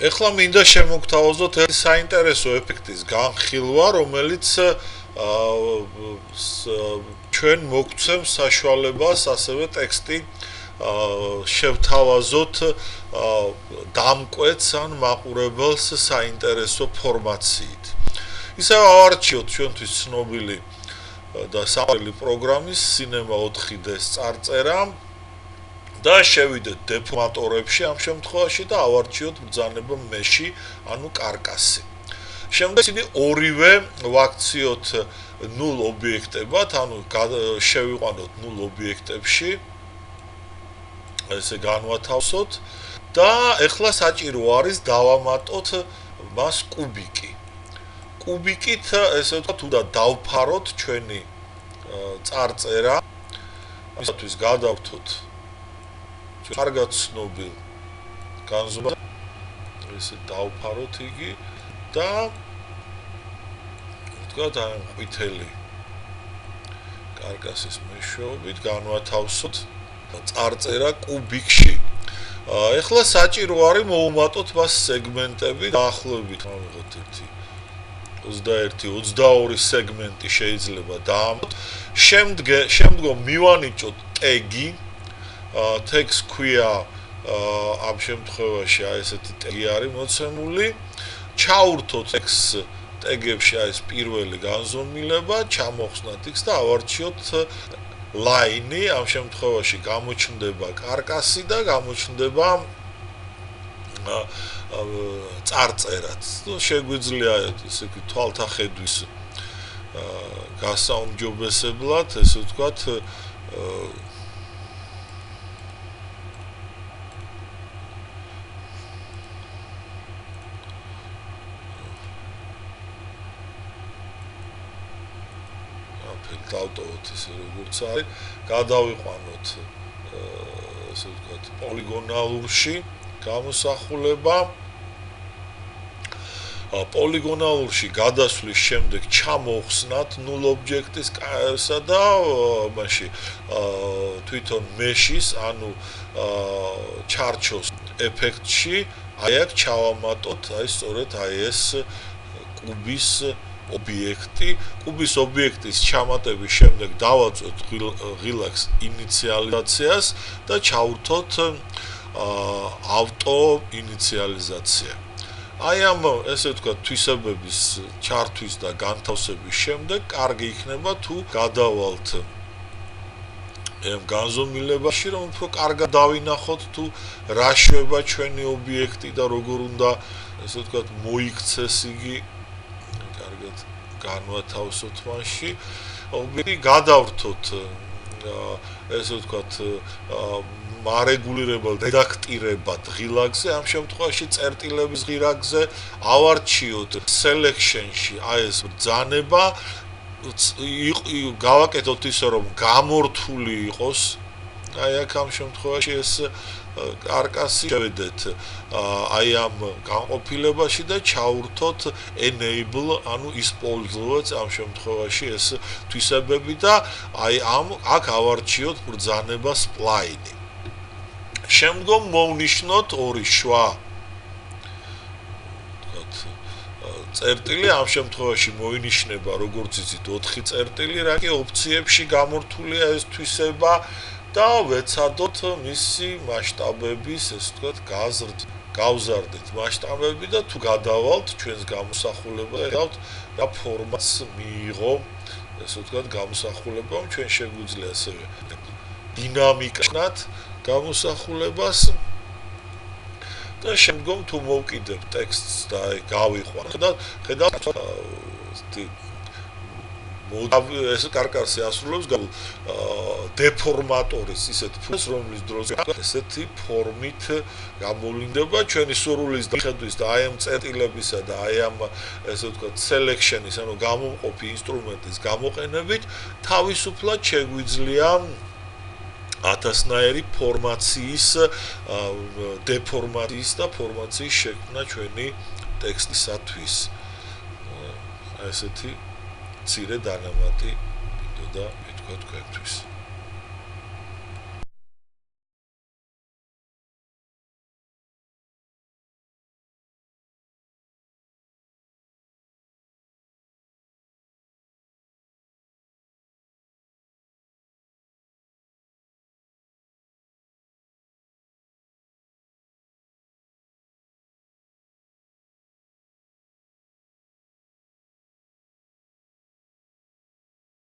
ეხლა მინდა შემოგთავაზოთ ერთი საინტერესო ეფექტის განხილვა, რომელიც ჩვენ მოგცემს საშუალებას ასევე ტექსტი შევთავაზოთ დამკვეთს ან მაყურებელს საინტერესო ფორმაციით. ისევ ავარჩიოთ ჩვენთვის ცნობილი და საყვარელი პროგრამის Cinema 4D-ს წარწერა და შევიდეთ დეფორმატორებში ამ შემთხვევაში და ავარჩიოთ ბრძანება მეში, ანუ კარკასი. შემდეგ ისინი ორივე ვაქციოთ 0 ობიექტებად, ანუ შევიყვანოთ 0 ობიექტებში. ესე განვათავსოთ და ეხლა საჭირო არის დავამატოთ მას კუბიკი. კუბიკით ესე ვთქვათ, უნდა დავფაროთ ჩვენი წარწერა. ამისათვის გადავთოთ კარგად ცნობილ განზომილებას. ესე დავფაროთ იგი და ვთქვათ, აი ყვითელი კარკასის მეშვეობით განვათავსოთ წარწერა კუბიკში. ეხლა საჭირო არის მოვუმატოთ მას სეგმენტები დაახლოებით ავიღოთ 21-22 სეგმენტი შეიძლება დაამატოთ. შემდგომ მივანიჭოთ ტეგი. ტეგს ქვია ამ შემთხვევაში აი ესეთი ტეგი არის მოცემული. ჩაურთოთ ტეგებში აი ეს პირველი განზომილება, ჩამოხსნათ X და ავარჩიოთ ლაინი, ამ შემთხვევაში გამოჩნდება კარკასი და გამოჩნდება წარწერაც. შეგვიძლია ესე ვთქვით თვალთახედვის გასაუმჯობესებლად, ესე ვთქვათ დავტოვოთ ესე როგორც არის, გადავიყვანოთ ესე ვთქვათ პოლიგონალურში გამოსახულება. პოლიგონალურში გადასვლის შემდეგ ჩამოხსნათ 0 ობიექტისსა და მაშინ თვითონ მეშის, ანუ ჩარჩოს ეფექტში აი აქ ჩავამატოთ აი სწორედ აი ეს კუბის ობიექტი. კუბის ობიექტის ჩამატების შემდეგ დავაწვევთ ღილაკს ინიციალიზაციას და ჩავრთოთ ავტო ინიციალიზაცია. აი ამ ესე ვთქვათ თვისებების ჩართვის და განთავსების შემდეგ კარგი იქნება თუ გადავალთ ამ განზომილებაში, რომ უფრო კარგად დავინახოთ თუ რა შვება ჩვენი ობიექტი და როგორ უნდა ესე ვთქვათ მოიქცეს იგი. კარგად განვათავსოთ მასში. ობიექტი გადავრთოთ ესე ვთქვათ მარეგულირებელ რედაქტირებად ღილაკზე, ამ შემთხვევაში წერტილების ღილაკზე ავარჩიოთ selection-ში აი ეს ბრძანება, გავაკეთოთ ისე რომ გამორთული იყოს. აი აქ ამ შემთხვევაში ეს კარკასი შევედეთ აი ამ განყოფილებაში და ჩავრთოთ enable, ანუ использовать ამ შემთხვევაში ეს თვისებები და აი აქ ავარჩიოთ ბრძანება spline. შემდგომ მოვნიშნოთ ორი შვა წერტილი, ამ შემთხვევაში მოინიშნება როგორც იცით 4 წერტილი, რა კი ოფციებში გამორთულია ეს თვისება და ვეცადოთ მისი მასშტაბების, ესე ვთქვათ, გავზარდეთ მასშტაბები და თუ გადავალთ ჩვენს გამოსახულებაზე, ხედავთ რა ფორმაც მიიღო, ესე ვთქვათ, გამოსახულებამ. ჩვენ შეგვიძლია ასევე დინამიკად გამოსახულებას და შემდგომ თუ მოვკიდებთ ტექსტს და გავიყვანთ და ხედავთ ეს კარკასი ასრულებს დეფორმატორის ისეთ ფუნქციას, რომლის დროს ესეთი ფორმით გამოვლინდება ჩვენი სურვილის მიხედვით და აი ამ წერტილებისა და აი ამ ესე ვთქვათ selection-ის, ანუ გამომყოფი ინსტრუმენტის გამოყენებით თავისუფლად შეგვიძლია ათასნაირი ფორმაციის, დეფორმაციის და ფორმაციის შექმნა ჩვენი ტექსტისათვის. ესეთი მცირე დანამატი მინდოდა მეთქვა თქვენთვის.